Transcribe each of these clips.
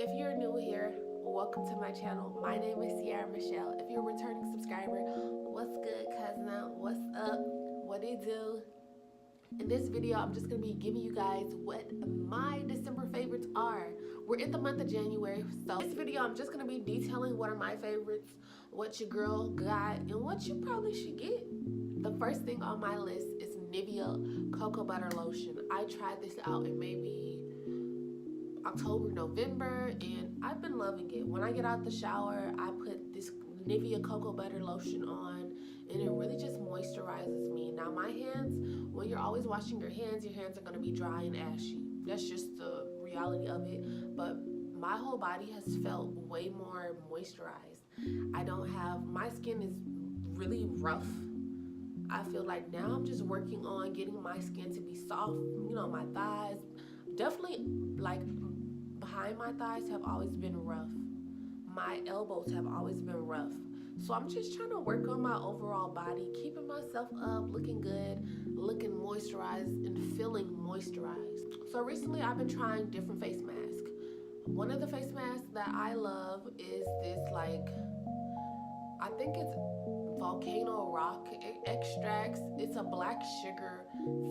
If you're new here, welcome to my channel. My name is Ciera Michelle. If you're a returning subscriber, what's good, cousin? What's up? What do you do? In this video, I'm just gonna be giving you guys what my December favorites are. We're in the month of January, so in this video, I'm just gonna be detailing what are my favorites, what your girl got, and what you probably should get. The first thing on my list is Nivea Cocoa Butter Lotion. I tried this out in maybe October, November, and I've been loving it. When I get out the shower, I put this Nivea Cocoa Butter Lotion on, and it really just moisturizes me. Now my hands, when you're always washing your hands are gonna be dry and ashy. That's just the reality of it. But my whole body has felt way more moisturized. My skin is really rough. I feel like now I'm just working on getting my skin to be soft. You know, my thighs, definitely like behind my thighs have always been rough. My elbows have always been rough. So I'm just trying to work on my overall body, keeping myself up, looking good, looking moisturized, and feeling moisturized. So recently I've been trying different face masks. One of the face masks that I love is this, like, I think it's volcano rock extracts. It's a black sugar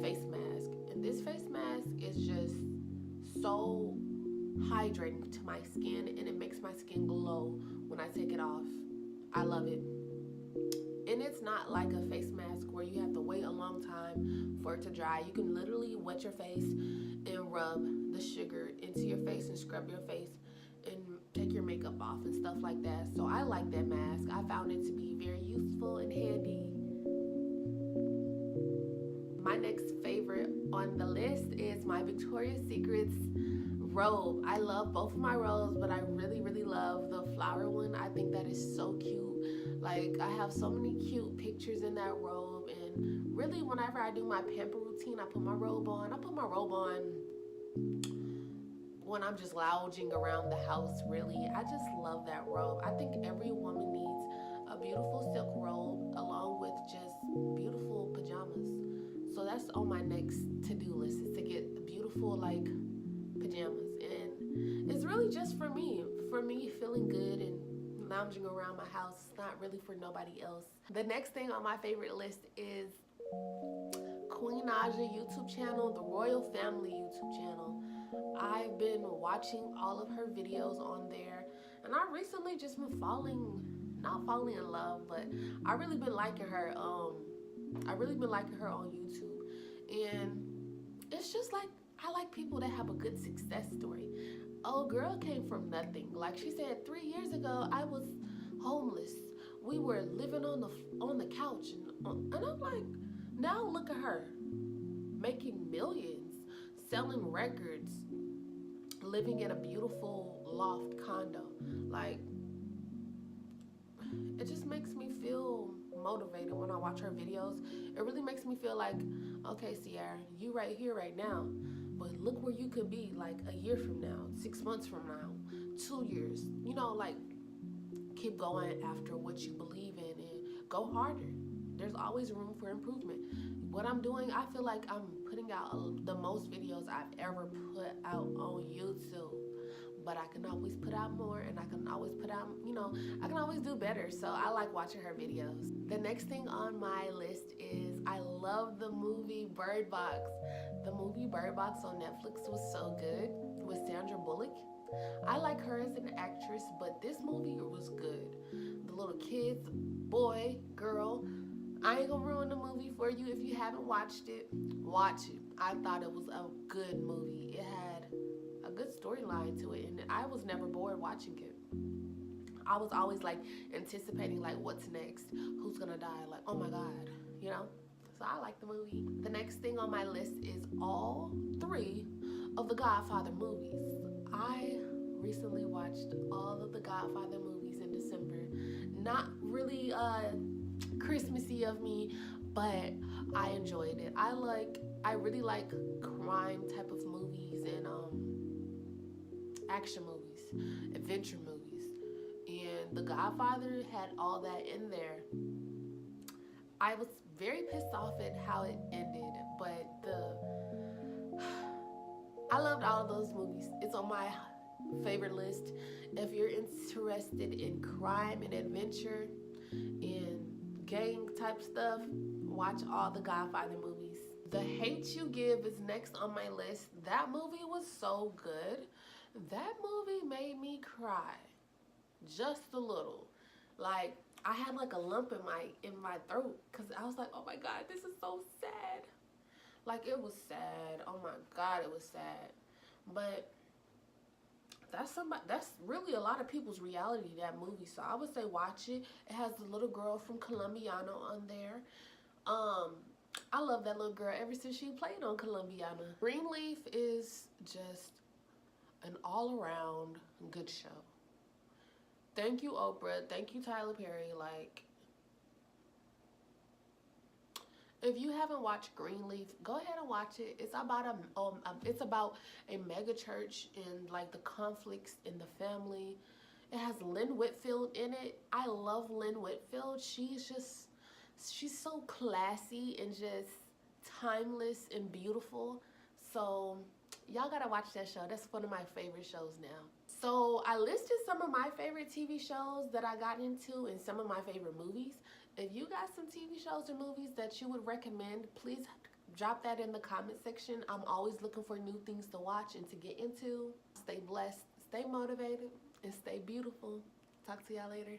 face mask. And this face mask is just so hydrating to my skin, and it makes my skin glow when I take it off. I love it. And it's not like a face mask where you have to wait a long time for it to dry. You can literally wet your face and rub the sugar into your face and scrub your face and take your makeup off and stuff like that. So I like that mask. I found it to be very useful and handy. My next favorite on the list is my Victoria's Secret's robe. I love both of my robes, but I really love the flower one. I think that is so cute. Like, I have so many cute pictures in that robe, and really whenever I do my pamper routine, I put my robe on. I put my robe on when I'm just lounging around the house, really. I just love that robe. I think every woman needs a beautiful silk robe along with just beautiful pajamas. So that's on my next to-do list, is to get beautiful, like, pajamas. And it's really just for me feeling good and lounging around my house. It's not really for nobody else. The next thing on my favorite list is Queen Naja YouTube channel, the Royal Family YouTube channel. I've been watching all of her videos on there, and I recently just been not falling in love, but I really been liking her. I really been liking her on YouTube, and it's just like, I like people that have a good success story. Oh, girl came from nothing. Like she said, 3 years ago, I was homeless. We were living on the couch, and I'm like, now look at her, making millions, selling records, living in a beautiful loft condo. Like, it just makes me feel motivated when I watch her videos. It really makes me feel like, okay, Ciera, you right here right now, but look where you could be like a year from now, 6 months from now, 2 years. You know, like, keep going after what you believe in and go harder. There's always room for improvement. What I'm doing, I feel like I'm putting out the most videos I've ever put out on YouTube. But I can always put out more, and I can always put out, you know, I can always do better. So I like watching her videos. The next thing on my list is, I love the movie Bird Box. The movie Bird Box on Netflix was so good with Sandra Bullock. I like her as an actress, but this movie was good. The little kids, boy, girl. I ain't gonna ruin the movie for you. If you haven't watched it, watch it. I thought it was a good movie. It had a good storyline to it, and I was never bored watching it. I was always like anticipating, like, what's next, who's gonna die, like, oh my god, you know. So I like the movie. The next thing on my list is all 3 of the Godfather movies. I recently watched all of the Godfather movies in December. Not really Christmassy of me, but I enjoyed it. I really like crime type of movies and action movies, adventure movies, and The Godfather had all that in there. I was very pissed off at how it ended, but I loved all of those movies. It's on my favorite list. If you're interested in crime and adventure and gang type stuff, watch all the Godfather movies. The Hate You Give is next on my list. That movie was so good. That movie made me cry just a little. Like, I had like a lump in my throat because I was like, oh my god, this is so sad. Like, it was sad. Oh my god, it was sad. But that's really a lot of people's reality, that movie. So I would say watch it. It has the little girl from Colombiano on there. I love that little girl ever since she played on Colombiana. Greenleaf is just an all-around good show. Thank you, Oprah. Thank you, Tyler Perry. Like, if you haven't watched Greenleaf, go ahead and watch it. It's about a mega church and like the conflicts in the family. It has Lynn Whitfield in it. I love Lynn Whitfield. She's so classy and just timeless and beautiful. So y'all gotta watch that show. That's one of my favorite shows now. So I listed some of my favorite TV shows that I got into and some of my favorite movies. If you got some TV shows or movies that you would recommend, please drop that in the comment section. I'm always looking for new things to watch and to get into. Stay blessed, stay motivated, and stay beautiful. Talk to y'all later.